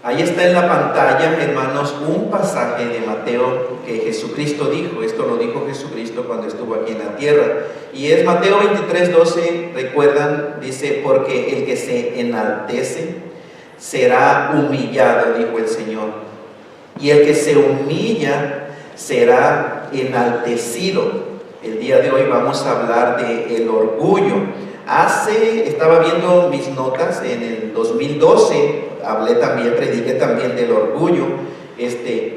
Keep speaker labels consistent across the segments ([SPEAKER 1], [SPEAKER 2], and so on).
[SPEAKER 1] Ahí está en la pantalla, hermanos, un pasaje de Mateo que Jesucristo dijo. Esto lo dijo Jesucristo cuando estuvo aquí en la tierra. Y es Mateo 23:12, recuerdan, dice, porque el que se enaltece será humillado, dijo el Señor. Y el que se humilla será enaltecido. El día de hoy vamos a hablar del orgullo. Estaba viendo mis notas en el 2012, prediqué también del orgullo,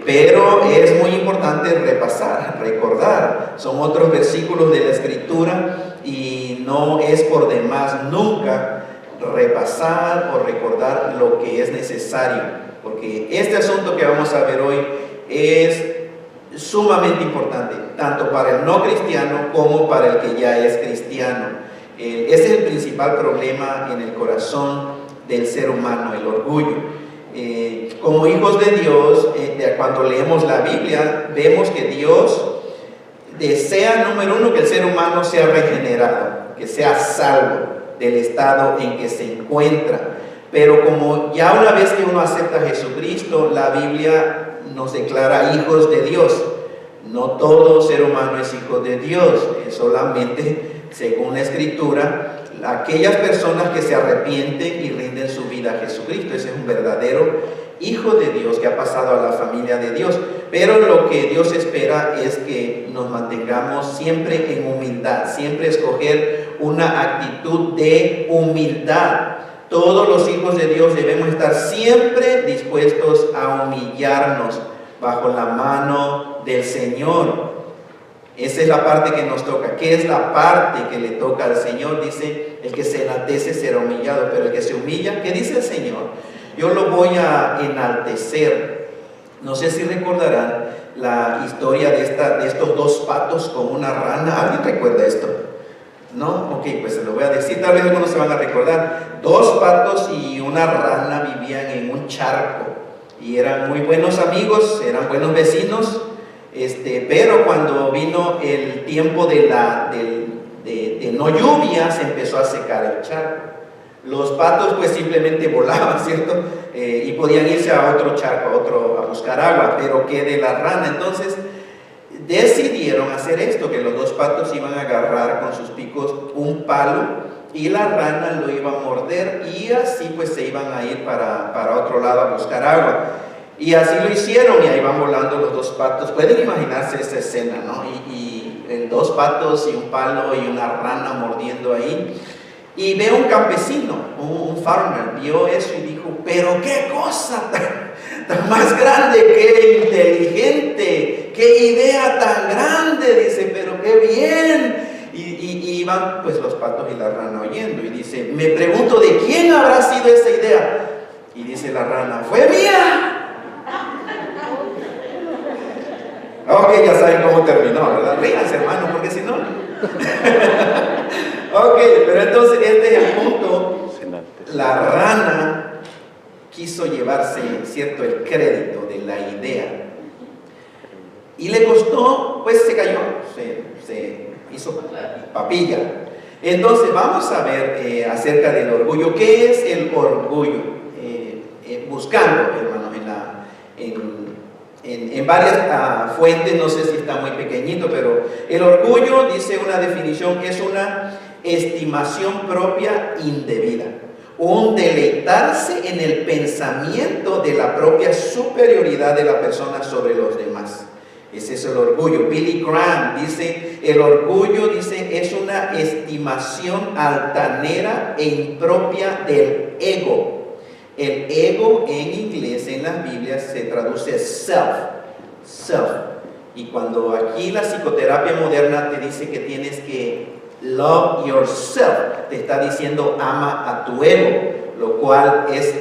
[SPEAKER 1] pero es muy importante recordar, son otros versículos de la Escritura y no es por demás nunca repasar o recordar lo que es necesario, porque este asunto que vamos a ver hoy es sumamente importante, tanto para el no cristiano como para el que ya es cristiano. Ese es el principal problema en el corazón del ser humano, el orgullo. Como hijos de Dios, cuando leemos la Biblia, vemos que Dios desea, número uno, que el ser humano sea regenerado, que sea salvo del estado en que se encuentra. Pero como ya una vez que uno acepta a Jesucristo, la Biblia nos declara hijos de Dios. No todo ser humano es hijo de Dios, solamente, según la Escritura, aquellas personas que se arrepienten y rinden su vida a Jesucristo. Ese es un verdadero hijo de Dios que ha pasado a la familia de Dios. Pero lo que Dios espera es que nos mantengamos siempre en humildad, siempre escoger una actitud de humildad. Todos los hijos de Dios debemos estar siempre dispuestos a humillarnos bajo la mano del Señor. Esa es la parte que nos toca. ¿Qué es la parte que le toca al Señor? Dice, el que se enaltece será humillado, pero el que se humilla, ¿qué dice el Señor? Yo lo voy a enaltecer. No sé si recordarán la historia de estos dos patos con una rana. ¿Alguien recuerda esto? ¿No? Ok, pues se lo voy a decir, tal vez algunos se van a recordar. Dos patos y una rana vivían en un charco y eran muy buenos amigos, eran buenos vecinos, pero cuando vino el tiempo de no lluvia, se empezó a secar el charco. Los patos pues simplemente volaban, ¿cierto? Y podían irse a otro charco, a buscar agua, pero ¿qué de la rana? Entonces decidieron hacer esto, que los dos patos iban a agarrar con sus picos un palo y la rana lo iba a morder y así pues se iban a ir para otro lado a buscar agua. Y así lo hicieron y ahí van volando los dos patos. Pueden imaginarse esa escena, ¿no? Y dos patos y un palo y una rana mordiendo ahí. Y ve un campesino, un farmer, vio eso y dijo, pero qué cosa tan más grande, qué inteligente, qué idea tan grande, dice, pero qué bien. Y van pues los patos y la rana oyendo y dice, me pregunto de quién habrá sido esa idea. Y dice la rana, fue mía. Ok, ya saben cómo terminó, ¿verdad? Ríanse, hermano, porque si no. Ok, pero entonces este es el punto. La rana quiso llevarse, ¿cierto?, el crédito de la idea. Y le costó, pues se cayó, se hizo papilla. Entonces vamos a ver acerca del orgullo. ¿Qué es el orgullo? Buscando, hermanos, en varias fuentes, no sé si está muy pequeñito, pero el orgullo, dice una definición, es una estimación propia indebida, un deleitarse en el pensamiento de la propia superioridad de la persona sobre los demás. Ese es el orgullo. Billy Graham dice, el orgullo, dice, es una estimación altanera e impropia del ego. El ego en inglés, en las Biblias, se traduce self. Y cuando aquí la psicoterapia moderna te dice que tienes que love yourself, te está diciendo ama a tu ego, lo cual es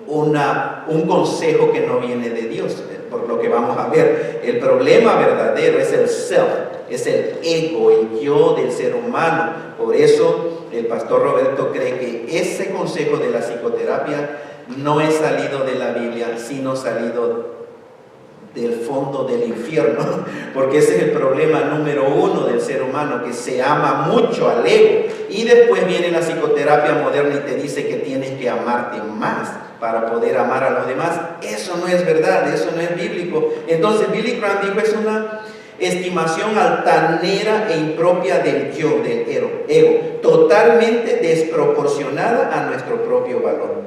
[SPEAKER 1] un consejo que no viene de Dios, por lo que vamos a ver. El problema verdadero es el self, es el ego, el yo del ser humano. Por eso el pastor Roberto cree que ese consejo de la psicoterapia no es salido de la Biblia, sino salido del fondo del infierno, porque ese es el problema número uno del ser humano, que se ama mucho al ego, y después viene la psicoterapia moderna y te dice que tienes que amarte más. para poder amar a los demás. Eso no es verdad, eso no es bíblico. Entonces Billy Graham dijo, es una estimación altanera e impropia del yo, del ego, totalmente desproporcionada a nuestro propio valor.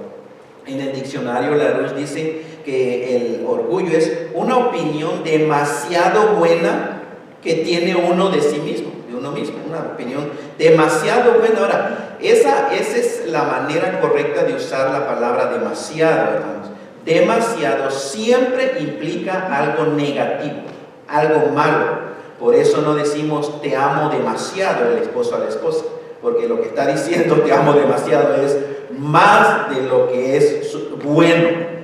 [SPEAKER 1] En el diccionario Larousse dice que el orgullo es una opinión demasiado buena que tiene uno de sí mismo, de uno mismo, una opinión demasiado buena. Ahora, esa es la manera correcta de usar la palabra demasiado, hermanos. Demasiado siempre implica algo negativo, algo malo. Por eso no decimos te amo demasiado el esposo a la esposa, porque lo que está diciendo te amo demasiado es más de lo que es bueno.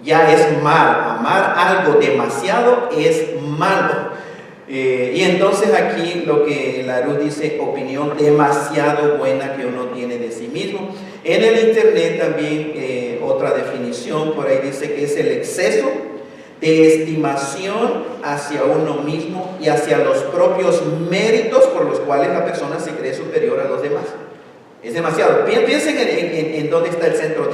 [SPEAKER 1] Ya es mal. Amar algo demasiado es malo. Y entonces aquí lo que Larousse dice, opinión demasiado buena que uno tiene de sí mismo. En el internet también otra definición por ahí dice que es el exceso de estimación hacia uno mismo y hacia los propios méritos por los cuales la persona se cree superior a los demás. Es demasiado. Piensen en dónde está el centro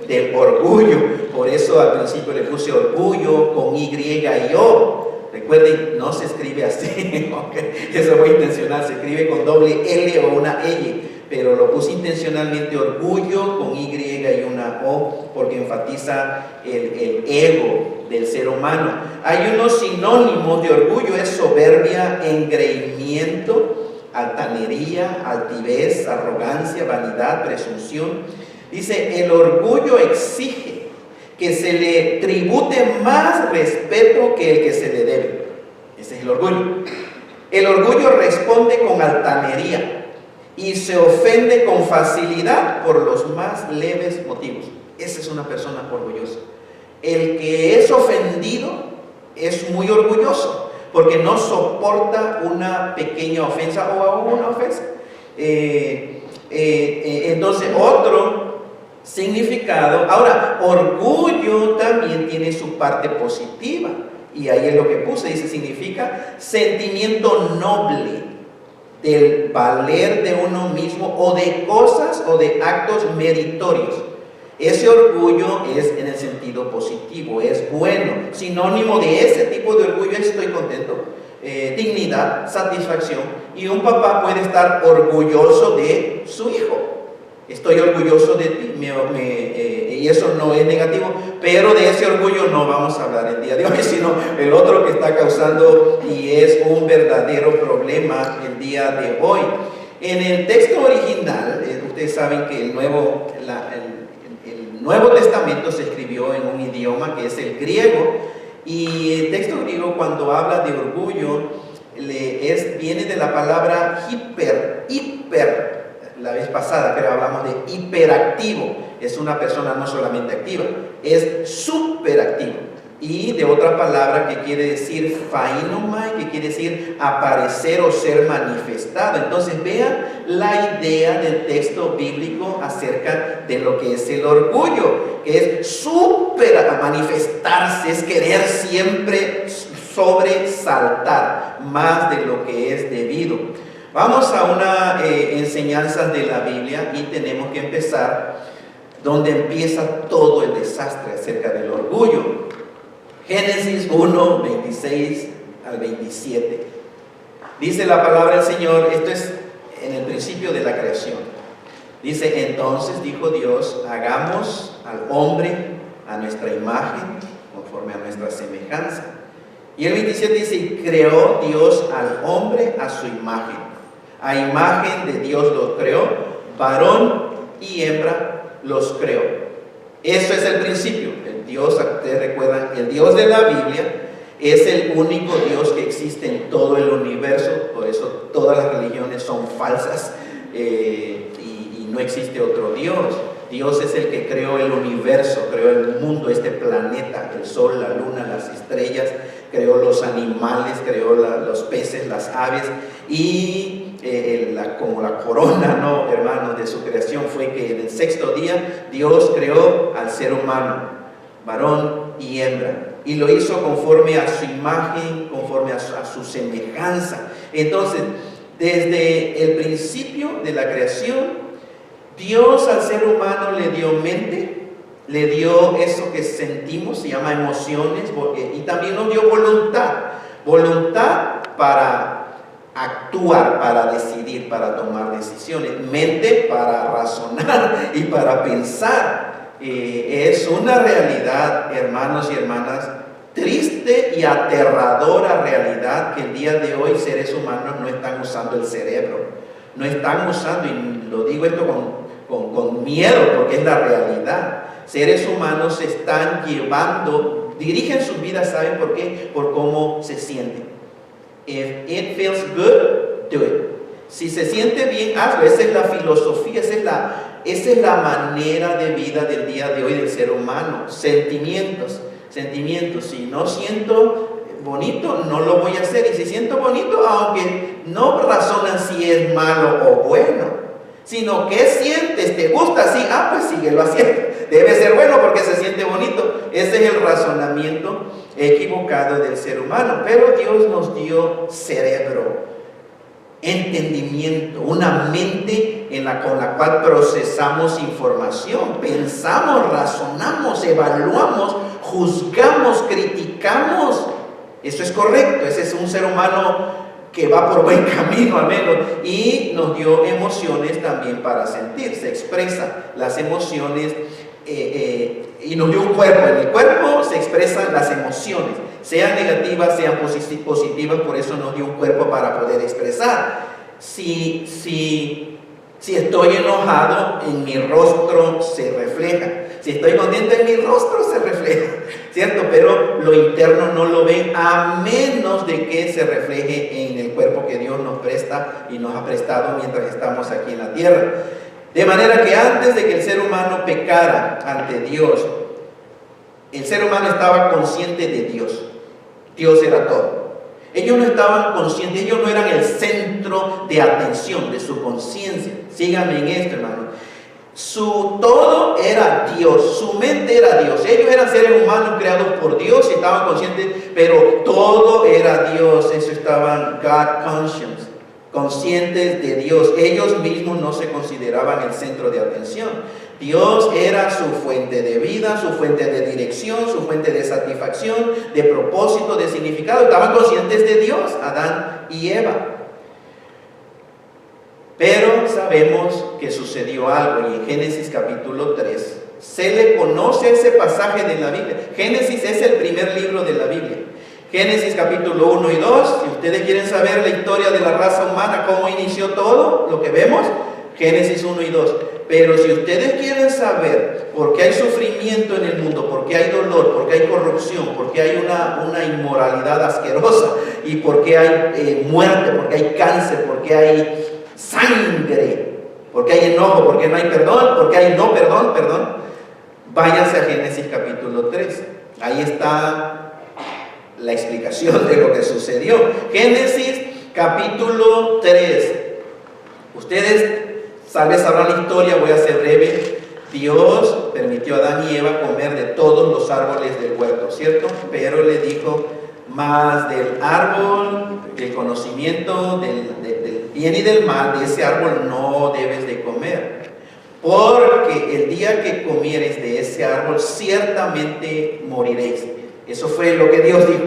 [SPEAKER 1] del orgullo. Por eso al principio le puse orgullo con Y y O. Recuerden, no se escribe así, okay. Eso fue intencional, se escribe con doble L o una L, pero lo puse intencionalmente orgullo con Y y una O, porque enfatiza el ego del ser humano. Hay unos sinónimos de orgullo, es soberbia, engreimiento, altanería, altivez, arrogancia, vanidad, presunción. Dice, el orgullo exige que se le tribute más respeto que el que se le debe. Ese es el orgullo. El orgullo responde con altanería y se ofende con facilidad por los más leves motivos. Esa es una persona orgullosa. El que es ofendido es muy orgulloso porque no soporta una pequeña ofensa o aún una ofensa. Entonces otro significado. Ahora, orgullo también tiene su parte positiva, y ahí es lo que puse, dice, significa sentimiento noble del valer de uno mismo o de cosas o de actos meritorios. Ese orgullo es en el sentido positivo, es bueno. Sinónimo de ese tipo de orgullo es estoy contento, dignidad, satisfacción. Y un papá puede estar orgulloso de su hijo. Estoy orgulloso de ti, y eso no es negativo, pero de ese orgullo no vamos a hablar el día de hoy, sino el otro que está causando y es un verdadero problema el día de hoy. En el texto original, ustedes saben que el Nuevo Testamento se escribió en un idioma que es el griego, y el texto griego cuando habla de orgullo viene de la palabra hiper. La vez pasada, pero hablamos de hiperactivo. Es una persona no solamente activa, es superactivo. Y de otra palabra que quiere decir phainomai, que quiere decir aparecer o ser manifestado. Entonces vean la idea del texto bíblico acerca de lo que es el orgullo, que es super manifestarse, es querer siempre sobresaltar más de lo que es debido. Vamos a una enseñanza de la Biblia y tenemos que empezar donde empieza todo el desastre acerca del orgullo. Génesis 1, 26 al 27. Dice la palabra del Señor, esto es en el principio de la creación. Dice, entonces dijo Dios, hagamos al hombre a nuestra imagen, conforme a nuestra semejanza. Y el 27 dice, y creó Dios al hombre a su imagen. A imagen de Dios los creó, varón y hembra los creó. Eso es el principio. El Dios, ustedes recuerdan, el Dios de la Biblia es el único Dios que existe en todo el universo. Por eso todas las religiones son falsas y no existe otro Dios. Dios es el que creó el universo, creó el mundo, este planeta, el sol, la luna, las estrellas, creó los animales, creó los peces, las aves, y como la corona, ¿no, hermanos, de su creación fue que en el sexto día Dios creó al ser humano, varón y hembra, y lo hizo conforme a su imagen, conforme a su semejanza. Entonces, desde el principio de la creación, Dios al ser humano le dio mente, le dio eso que sentimos, se llama emociones, y también nos dio voluntad para actuar, para decidir, para tomar decisiones, mente para razonar y para pensar. Es una realidad, hermanos y hermanas, triste y aterradora realidad, que el día de hoy seres humanos no están usando el cerebro, no están usando, y lo digo esto con miedo porque es la realidad. Seres humanos se están llevando, dirigen sus vidas, ¿saben por qué? Por cómo se sienten. If it feels good, do it. Si se siente bien, hazlo. Esa es la filosofía, esa es la manera de vida del día de hoy del ser humano. Sentimientos. Si no siento bonito, no lo voy a hacer. Y si siento bonito, aunque no razonan si es malo o bueno, sino que sientes, te gusta, sí, pues síguelo haciendo. Debe ser bueno porque se siente bonito. Ese es el razonamiento equivocado del ser humano. Pero Dios nos dio cerebro, entendimiento, una mente con la cual procesamos información, pensamos, razonamos, evaluamos, juzgamos, criticamos. Eso es correcto. Ese es un ser humano que va por buen camino al menos, y nos dio emociones también para sentir. Se expresan las emociones y nos dio un cuerpo. En el cuerpo se expresan las emociones, sean negativas, sean positivas. Por eso nos dio un cuerpo para poder expresar. Si estoy enojado, en mi rostro se refleja. Si estoy contento, en mi rostro se refleja, ¿cierto? Pero lo interno no lo ven, a menos de que se refleje en el cuerpo que Dios nos presta y nos ha prestado mientras estamos aquí en la tierra. De manera que antes de que el ser humano pecara ante Dios, el ser humano estaba consciente de Dios. Dios era todo. Ellos no estaban conscientes, ellos no eran el centro de atención de su conciencia. Síganme en esto, hermano. Su todo era Dios, su mente era Dios. Ellos eran seres humanos creados por Dios y estaban conscientes, pero todo era Dios. Eso estaban God conscious, conscientes de Dios. Ellos mismos no se consideraban el centro de atención. Dios era su fuente de vida, su fuente de dirección, su fuente de satisfacción, de propósito, de significado. Estaban conscientes de Dios, Adán y Eva. Pero sabemos que sucedió algo, y en Génesis capítulo 3 se le conoce ese pasaje de la Biblia. Génesis es el primer libro de la Biblia. Génesis capítulo 1 y 2, si ustedes quieren saber la historia de la raza humana, cómo inició todo lo que vemos, Génesis 1 y 2. Pero si ustedes quieren saber por qué hay sufrimiento en el mundo, por qué hay dolor, por qué hay corrupción, por qué hay una inmoralidad asquerosa, y por qué hay muerte, por qué hay cáncer, por qué hay sangre, porque hay enojo, porque no hay perdón, porque hay no perdón, váyanse a Génesis capítulo 3. Ahí está la explicación de lo que sucedió. Génesis capítulo 3. Ustedes tal vez sabrán la historia, voy a ser breve. Dios permitió a Adán y Eva comer de todos los árboles del huerto, ¿cierto? Pero le dijo: más del árbol del conocimiento del bien y del mal, de ese árbol no debes de comer, porque el día que comieres de ese árbol ciertamente moriréis. Eso fue lo que Dios dijo.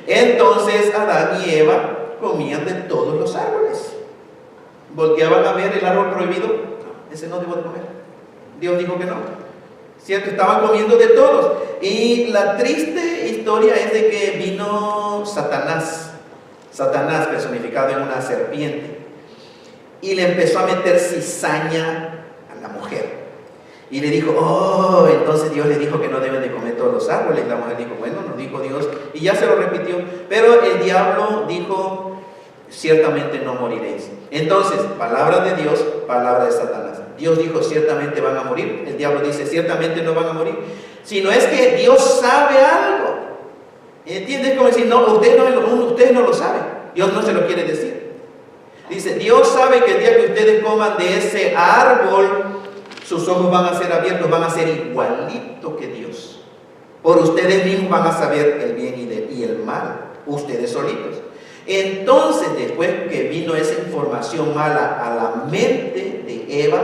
[SPEAKER 1] Entonces Adán y Eva comían de todos los árboles. Volteaban a ver el árbol prohibido, ese no debo de comer. Dios dijo que no, ¿cierto? Estaban comiendo de todos. Y la triste historia es de que vino Satanás personificado en una serpiente, y le empezó a meter cizaña a la mujer. Y le dijo: entonces Dios le dijo que no deben de comer todos los árboles. La mujer dijo: bueno, nos dijo Dios, y ya se lo repitió. Pero el diablo dijo: ciertamente no moriréis. Entonces, palabra de Dios, palabra de Satanás. Dios dijo: ciertamente van a morir. El diablo dice: ciertamente no van a morir. Si no es que Dios sabe algo. ¿Entiendes? Como decir: no, ustedes no lo saben. Dios no se lo quiere decir. Dice: Dios sabe que el día que ustedes coman de ese árbol, sus ojos van a ser abiertos, van a ser igualito que Dios. Por ustedes mismos van a saber el bien y el mal, ustedes solitos. Entonces, después que vino esa información mala a la mente de Eva,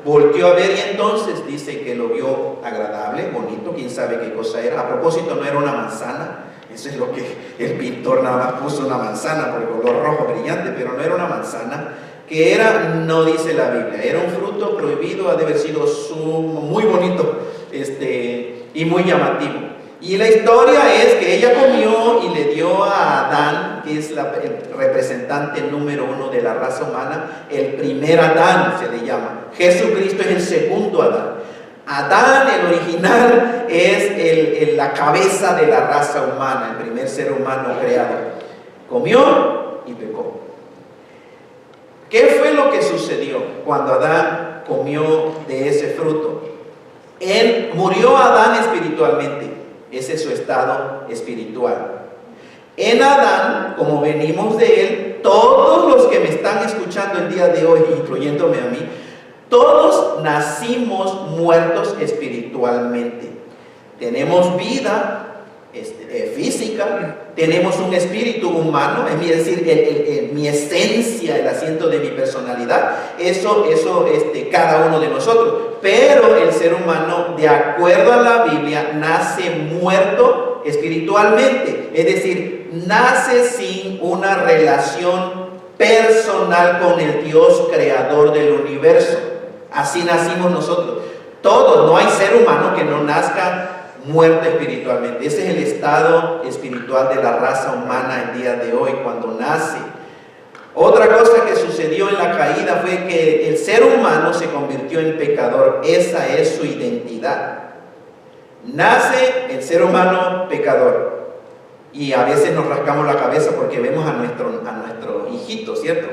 [SPEAKER 1] volteó a ver y entonces dice que lo vio agradable, bonito, quién sabe qué cosa era. A propósito, no era una manzana. Eso es lo que el pintor nada más puso, una manzana por el color rojo brillante, pero no era una manzana. Que era, no dice la Biblia, era un fruto prohibido, ha de haber sido muy bonito y muy llamativo. Y la historia es que ella comió y le dio a Adán, que es el representante número 1 de la raza humana, el primer Adán se le llama. Jesucristo es el segundo Adán. Adán, el original, es la cabeza de la raza humana, el primer ser humano creado. Comió y pecó. ¿Qué fue lo que sucedió cuando Adán comió de ese fruto? Murió Adán espiritualmente. Ese es su estado espiritual. En Adán, como venimos de él, todos los que me están escuchando el día de hoy, incluyéndome a mí, todos nacimos muertos espiritualmente. Tenemos vida física, tenemos un espíritu humano, es decir, mi esencia, el asiento de mi personalidad, eso cada uno de nosotros. Pero el ser humano, de acuerdo a la Biblia, nace muerto espiritualmente, es decir, nace sin una relación personal con el Dios creador del universo. Así nacimos nosotros. Todos, no hay ser humano que no nazca muerto espiritualmente. Ese es el estado espiritual de la raza humana el día de hoy, cuando nace. Otra cosa que sucedió en la caída fue que el ser humano se convirtió en pecador. Esa es su identidad. Nace el ser humano pecador. Y a veces nos rascamos la cabeza porque vemos a nuestro hijito, ¿cierto?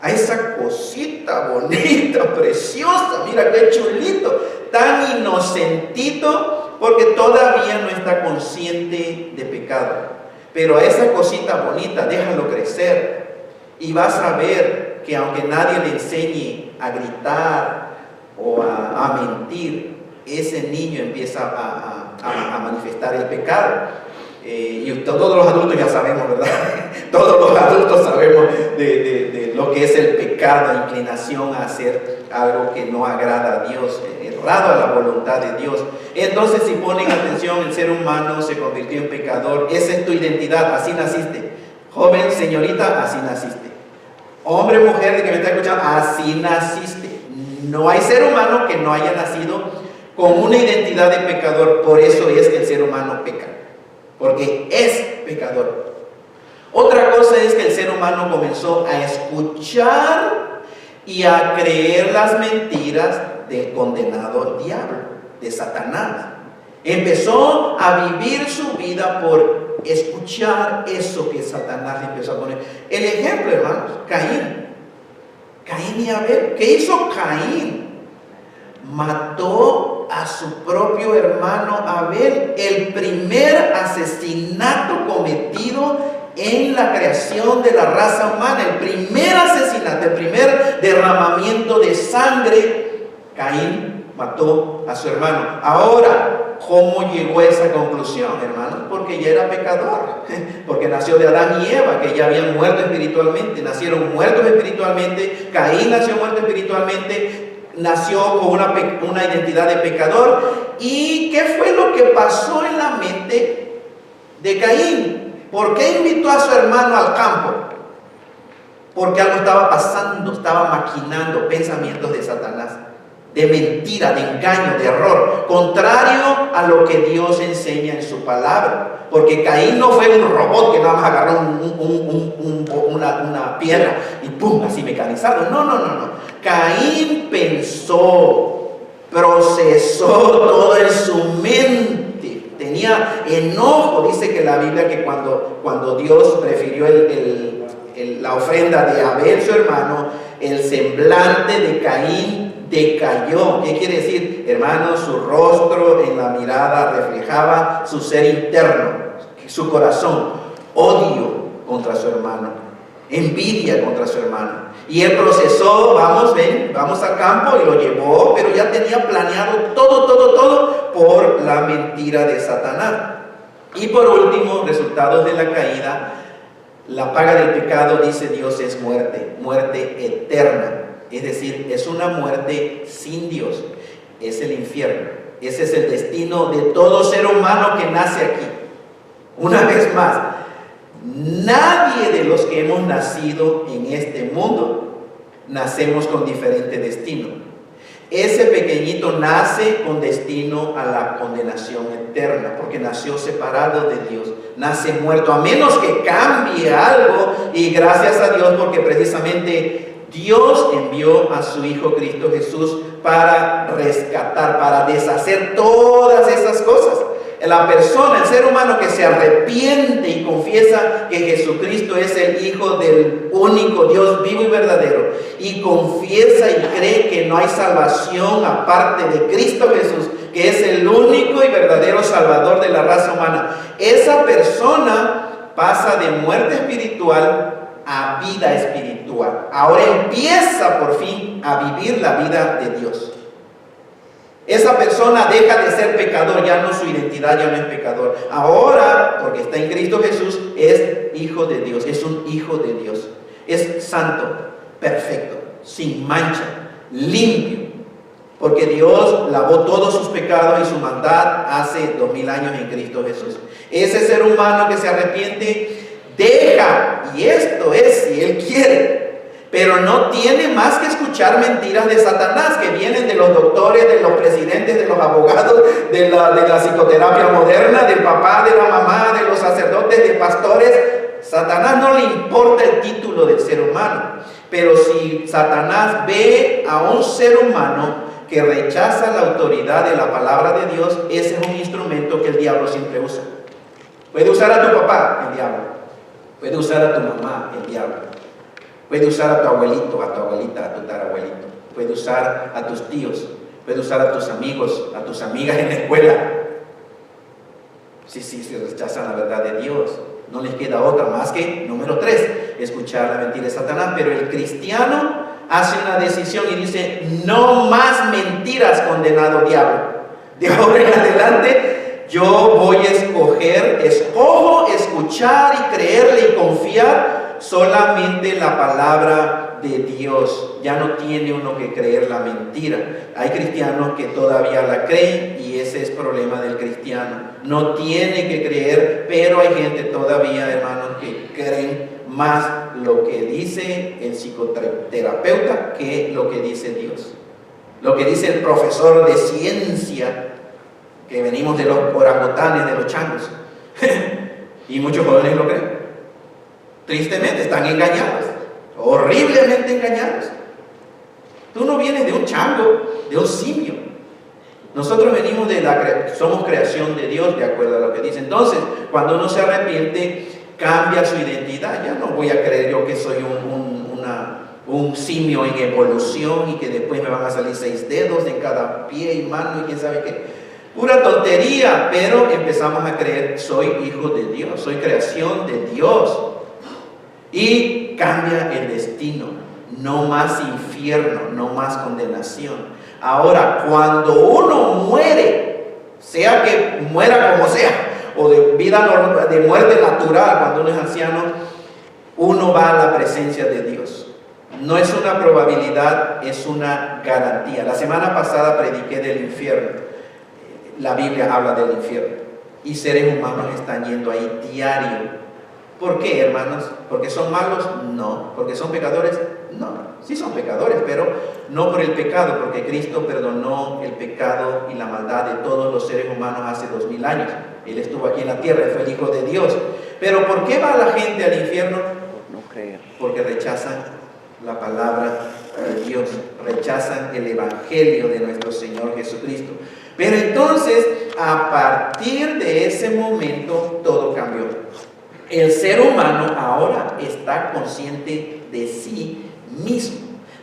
[SPEAKER 1] A esa cosita bonita, preciosa, mira qué chulito, tan inocentito, porque todavía no está consciente de pecado. Pero a esa cosita bonita, déjalo crecer y vas a ver que aunque nadie le enseñe a gritar o a mentir, ese niño empieza a manifestar el pecado. Y todos los adultos ya sabemos, ¿verdad? Todos los adultos sabemos de lo que es el pecado, inclinación a hacer algo que no agrada a Dios, errado a la voluntad de Dios. Entonces, si ponen atención, el ser humano se convirtió en pecador. Esa es tu identidad, así naciste. Joven, señorita, así naciste. Hombre, mujer, de que me está escuchando, así naciste. No hay ser humano que no haya nacido con una identidad de pecador. Por eso es que el ser humano peca, porque es pecador. Otra cosa es que el ser humano comenzó a escuchar y a creer las mentiras del condenado diablo, de Satanás. Empezó a vivir su vida por escuchar eso que Satanás le empezó a poner. El ejemplo, hermanos, Caín y Abel. ¿Qué hizo Caín? Mató a su propio hermano Abel, el primer asesinato cometido en la creación de la raza humana, el primer asesinato, el primer derramamiento de sangre. Caín mató a su hermano. Ahora, ¿cómo llegó a esa conclusión, hermanos? Porque ya era pecador, porque nació de Adán y Eva, que ya habían muerto espiritualmente, nacieron muertos espiritualmente. Caín nació muerto espiritualmente, nació con una identidad de pecador. ¿Y qué fue lo que pasó en la mente de Caín? ¿Por qué invitó a su hermano al campo? Porque algo estaba pasando, estaba maquinando pensamientos de Satanás, de mentira, de engaño, de error, contrario a lo que Dios enseña en su palabra. Porque Caín no fue un robot que nada más agarró una piedra y ¡pum!, así mecanizado. No. Caín pensó, procesó todo en su mente, tenía enojo. Dice que la Biblia que cuando Dios prefirió la ofrenda de Abel, su hermano, el semblante de Caín decayó. ¿Qué quiere decir, hermano? Su rostro en la mirada reflejaba su ser interno, su corazón, odio contra su hermano, envidia contra su hermano. Y él procesó, vamos al campo, y lo llevó, pero ya tenía planeado todo por la mentira de Satanás. Y por último, resultados de la caída. La paga del pecado, dice Dios, es muerte eterna. Es decir, es una muerte sin Dios, es el infierno. Ese es el destino de todo ser humano que nace aquí. Una vez más, nadie de los que hemos nacido en este mundo nacemos con diferente destino. Ese pequeñito nace con destino a la condenación eterna, porque nació separado de Dios, nace muerto, a menos que cambie algo, y gracias a Dios, porque precisamente Dios envió a su Hijo Cristo Jesús para rescatar, para deshacer todas esas cosas. La persona, el ser humano que se arrepiente y confiesa que Jesucristo es el Hijo del único Dios vivo y verdadero, y confiesa y cree que no hay salvación aparte de Cristo Jesús, que es el único y verdadero Salvador de la raza humana, esa persona pasa de muerte espiritual a vida espiritual. Ahora empieza por fin a vivir la vida de Dios. Esa persona deja de ser pecador, ya no, su identidad ya no es pecador. Ahora, porque está en Cristo Jesús, es hijo de Dios, es un hijo de Dios. Es santo, perfecto, sin mancha, limpio. Porque Dios lavó todos sus pecados y su maldad hace 2000 años en Cristo Jesús. Ese ser humano que se arrepiente, deja, y esto es si él quiere, pero no tiene más que escuchar mentiras de Satanás que vienen de los doctores, de los presidentes, de los abogados, de la psicoterapia moderna, del papá, de la mamá, de los sacerdotes, de pastores. Satanás no le importa el título del ser humano, pero si Satanás ve a un ser humano que rechaza la autoridad de la palabra de Dios, ese es un instrumento que el diablo siempre usa. Puede usar a tu papá, el diablo. Puede usar a tu mamá, el diablo. Puede usar a tu abuelito, a tu abuelita, a tu tarabuelito. Puede usar a tus tíos. Puede usar a tus amigos, a tus amigas en la escuela. Si rechazan la verdad de Dios, no les queda otra más que, número 3, escuchar la mentira de Satanás. Pero el cristiano hace una decisión y dice: no más mentiras, condenado diablo. De ahora en adelante yo voy a escojo escuchar y creerle y confiar solamente la palabra de Dios. Ya no tiene uno que creer la mentira. Hay cristianos que todavía la creen, y ese es el problema del cristiano. No tiene que creer, pero hay gente todavía, hermanos, que creen más lo que dice el psicoterapeuta que lo que dice Dios. Lo que dice el profesor de ciencia, que venimos de los orangutanes, de los changos. Y muchos jóvenes lo creen. Tristemente están engañados, horriblemente engañados. Tú no vienes de un chango, de un simio. Nosotros venimos somos creación de Dios, de acuerdo a lo que dice. Entonces, cuando uno se arrepiente, cambia su identidad. Ya no voy a creer yo que soy un simio en evolución y que después me van a salir 6 dedos en cada pie y mano y quién sabe qué. Pura tontería, pero empezamos a creer: soy hijo de Dios, soy creación de Dios. Y cambia el destino. No más infierno, no más condenación. Ahora, cuando uno muere, sea que muera como sea, o de muerte natural, cuando uno es anciano, uno va a la presencia de Dios. No es una probabilidad, es una garantía. La semana pasada prediqué del infierno. La Biblia habla del infierno, y seres humanos están yendo ahí diario. ¿Por qué, hermanos? ¿Porque son malos? No. ¿Porque son pecadores? No. Sí son pecadores, pero no por el pecado, porque Cristo perdonó el pecado y la maldad de todos los seres humanos hace 2000 años. Él estuvo aquí en la tierra, Él fue el Hijo de Dios. Pero ¿por qué va la gente al infierno? Por no creer. Porque rechazan la palabra de Dios, rechazan el Evangelio de nuestro Señor Jesucristo. Pero entonces, a partir de ese momento, todo cambió. El ser humano ahora está consciente de sí mismo.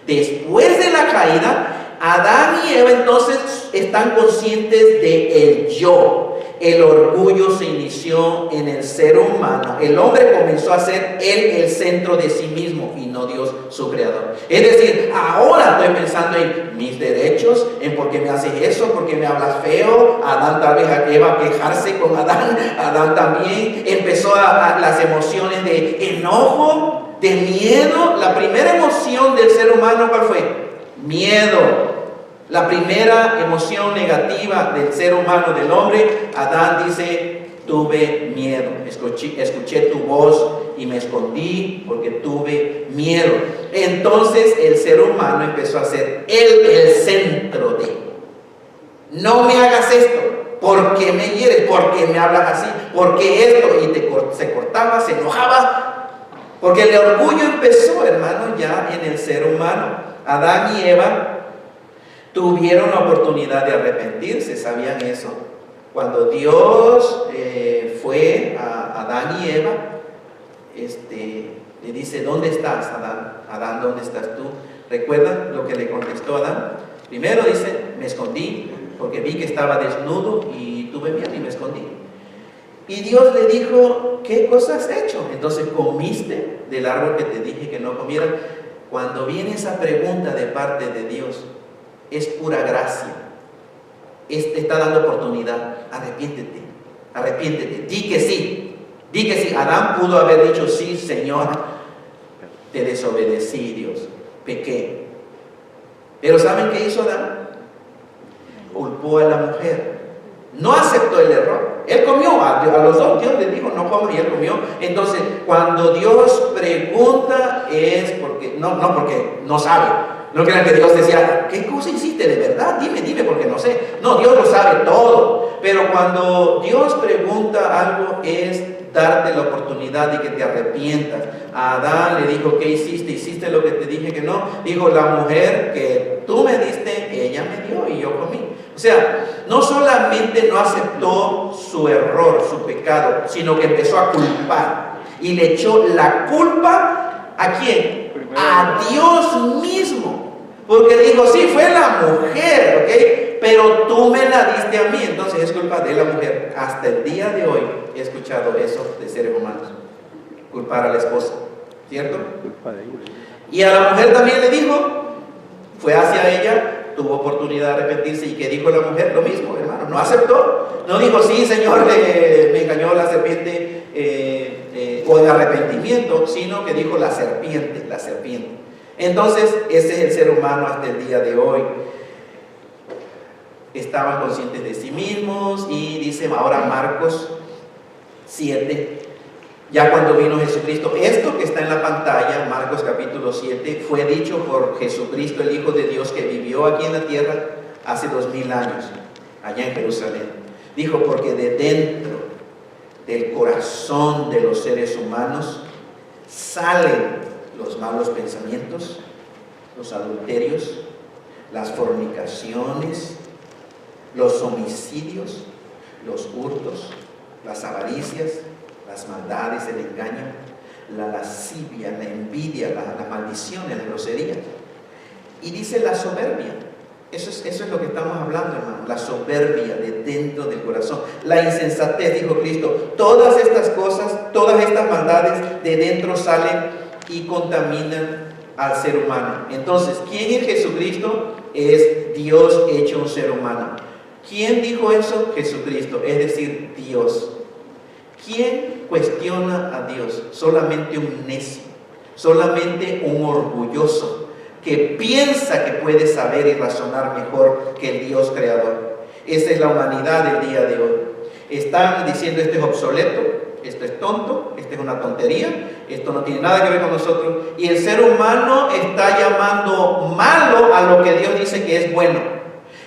[SPEAKER 1] Después de la caída, Adán y Eva entonces están conscientes de el yo. El orgullo se inició en el ser humano. El hombre comenzó a ser él el centro de sí mismo y no Dios su creador. Es decir, ahora estoy pensando en mis derechos, en por qué me haces eso, por qué me hablas feo. Adán tal vez Eva a quejarse con Adán. Adán también empezó a las emociones de enojo. de miedo. La primera emoción del ser humano, ¿cuál fue? Miedo. La primera emoción negativa del ser humano, del hombre, Adán dice: tuve miedo, escuché tu voz y me escondí porque tuve miedo. Entonces el ser humano empezó a ser el centro de: no me hagas esto, ¿por qué me hieres? ¿Por qué me hablas así? ¿Por qué esto? Y se cortaba, se enojaba, porque el orgullo empezó, hermano, ya en el ser humano. Adán y Eva tuvieron la oportunidad de arrepentirse, ¿sabían eso? Cuando Dios fue a Adán y Eva, le dice: ¿dónde estás, Adán? Adán, ¿dónde estás tú? ¿Recuerdan lo que le contestó Adán? Primero dice: me escondí porque vi que estaba desnudo y tuve miedo y me escondí. Y Dios le dijo: ¿qué cosa has hecho? Entonces, ¿comiste del árbol que te dije que no comieras? Cuando viene esa pregunta de parte de Dios, es pura gracia. Te está dando oportunidad. Arrepiéntete, arrepiéntete, di que sí, di que sí. Adán pudo haber dicho: sí, Señor, te desobedecí, Dios, pequé. Pero ¿saben qué hizo Adán? Culpó a la mujer, no aceptó el error. Él comió, a los dos Dios le dijo: no coman, y él comió. Entonces, cuando Dios pregunta, es porque porque no sabe. No crean que Dios decía: ¿qué cosa hiciste de verdad? Dime, porque no sé. No, Dios lo sabe todo. Pero cuando Dios pregunta algo, es darte la oportunidad de que te arrepientas. A Adán le dijo: ¿qué hiciste? ¿Hiciste lo que te dije que no? Dijo: la mujer que tú me diste, ella me dio y yo comí. O sea, no solamente no aceptó su error, su pecado, sino que empezó a culpar. Y le echó la culpa ¿a quién? A Dios mismo. Porque dijo: sí, fue la mujer, ¿ok? Pero tú me la diste a mí, entonces es culpa de la mujer. Hasta el día de hoy he escuchado eso de seres humanos: culpar a la esposa, ¿cierto? Y a la mujer también le dijo, fue hacia ella, tuvo oportunidad de arrepentirse. ¿Y qué dijo la mujer? Lo mismo, hermano, no aceptó. No dijo: sí, Señor, me engañó la serpiente, o de arrepentimiento, sino que dijo: la serpiente. Entonces, ese es el ser humano hasta el día de hoy. Estaban conscientes de sí mismos. Y dice ahora Marcos 7, ya cuando vino Jesucristo, esto que está en la pantalla, Marcos capítulo 7, fue dicho por Jesucristo, el Hijo de Dios, que vivió aquí en la tierra hace 2000 años, allá en Jerusalén. Dijo: porque de dentro del corazón de los seres humanos salen los malos pensamientos, los adulterios, las fornicaciones, los homicidios, los hurtos, las avaricias, las maldades, el engaño, la lascivia, la envidia, la maldición, la grosería. Y dice la soberbia. Eso es lo que estamos hablando, hermano. La soberbia de dentro del corazón. La insensatez, dijo Cristo. Todas estas cosas, todas estas maldades de dentro salen y contaminan al ser humano. Entonces, ¿quién es Jesucristo? Es Dios hecho un ser humano. ¿Quién dijo eso? Jesucristo, es decir, Dios. ¿Quién cuestiona a Dios? Solamente un necio, solamente un orgulloso que piensa que puede saber y razonar mejor que el Dios creador. Esa es la humanidad del día de hoy. Están diciendo: esto es obsoleto, esto es tonto, esto es una tontería, esto no tiene nada que ver con nosotros. Y el ser humano está llamando malo a lo que Dios dice que es bueno.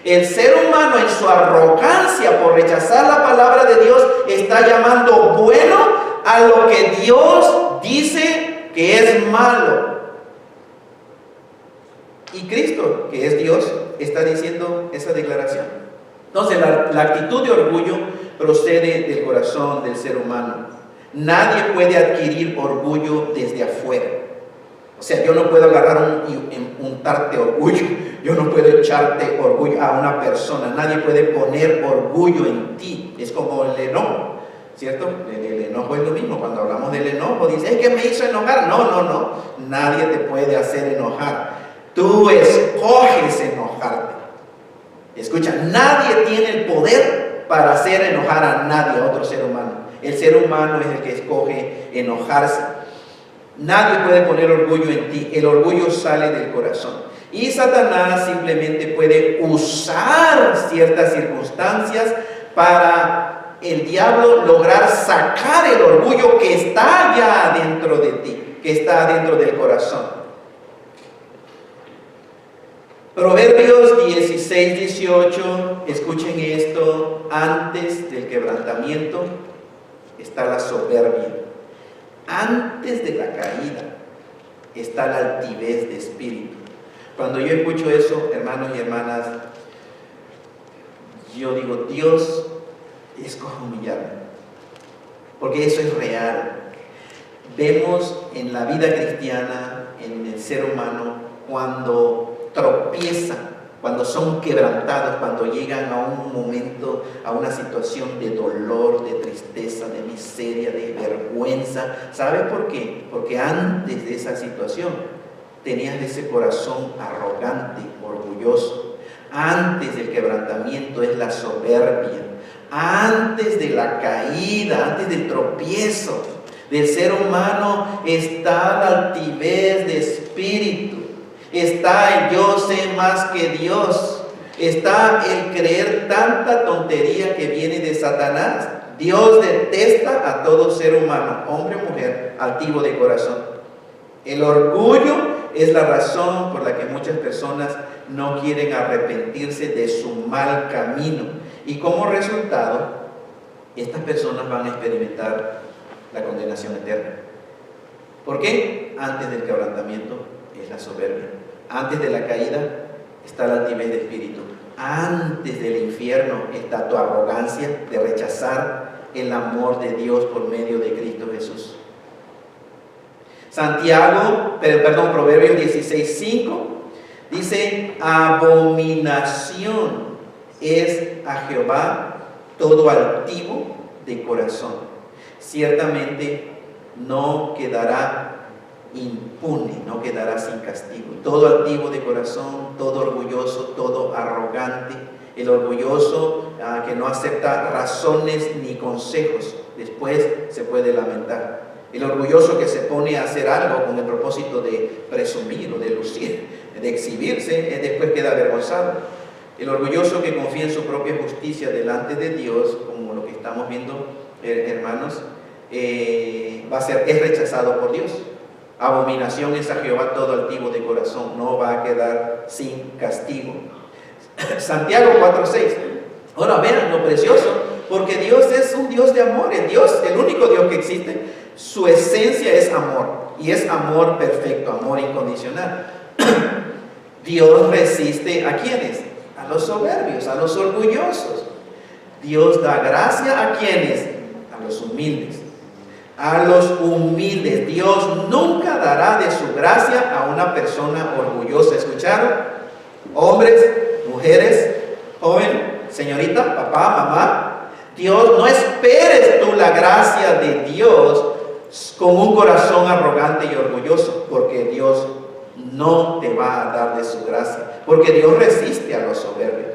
[SPEAKER 1] El ser humano, en su arrogancia por rechazar la palabra de Dios, está llamando bueno a lo que Dios dice que es malo. Y Cristo, que es Dios, está diciendo esa declaración. Entonces, la actitud de orgullo procede del corazón del ser humano. Nadie puede adquirir orgullo desde afuera. O sea, yo no puedo agarrar untarte orgullo. Yo no puedo echarte orgullo a una persona. Nadie puede poner orgullo en ti. Es como el enojo, ¿cierto? El enojo es lo mismo. Cuando hablamos del enojo, dice: es que me hizo enojar. No. Nadie te puede hacer enojar. Tú escoges enojarte. Escucha, nadie tiene el poder para hacer enojar a nadie, a otro ser humano. El ser humano es el que escoge enojarse. Nadie puede poner orgullo en ti. El orgullo sale del corazón. Y Satanás simplemente puede usar ciertas circunstancias para el diablo lograr sacar el orgullo que está ya dentro de ti, que está dentro del corazón. Proverbios 16, 18, escuchen esto: antes del quebrantamiento está la soberbia, antes de la caída está la altivez de espíritu. Cuando yo escucho eso, hermanos y hermanas, yo digo, Dios, escoge humillarme, porque eso es real. Vemos en la vida cristiana, en el ser humano, cuando tropiezan, cuando son quebrantados, cuando llegan a un momento, a una situación de dolor, de tristeza, de miseria, de vergüenza. ¿Sabes por qué? Porque antes de esa situación tenías ese corazón arrogante, orgulloso. Antes del quebrantamiento es la soberbia. Antes de la caída, antes del tropiezo del ser humano está la altivez de espíritu. Está el yo sé más que Dios. Está el creer tanta tontería que viene de Satanás. Dios detesta a todo ser humano, hombre o mujer, altivo de corazón. El orgullo es la razón por la que muchas personas no quieren arrepentirse de su mal camino. Y como resultado, estas personas van a experimentar la condenación eterna. ¿Por qué? Antes del quebrantamiento es la soberbia. Antes de la caída está la altivez de espíritu. Antes del infierno está tu arrogancia de rechazar el amor de Dios por medio de Cristo Jesús. Proverbios 16:5 dice: abominación es a Jehová todo altivo de corazón. Ciertamente no quedará impune, no quedará sin castigo. Todo altivo de corazón, todo orgulloso, todo arrogante. El orgulloso que no acepta razones ni consejos, después se puede lamentar. El orgulloso que se pone a hacer algo con el propósito de presumir o de lucir, de exhibirse, después queda avergonzado. El orgulloso que confía en su propia justicia delante de Dios, como lo que estamos viendo, hermanos, es rechazado por Dios. Abominación es a Jehová todo altivo de corazón, no va a quedar sin castigo. Santiago 4:6. Ahora vean lo precioso, porque Dios es un Dios de amor, el único Dios que existe. Su esencia es amor, y es amor perfecto, amor incondicional. Dios resiste ¿a quiénes? A los soberbios, a los orgullosos. Dios da gracia ¿a quiénes? A los humildes. A los humildes. Dios nunca dará de su gracia a una persona orgullosa. ¿Escucharon? Hombres, mujeres, joven, señorita, papá, mamá. Dios, no esperes tú la gracia de Dios con un corazón arrogante y orgulloso, porque Dios no te va a dar de su gracia, porque Dios resiste a los soberbios.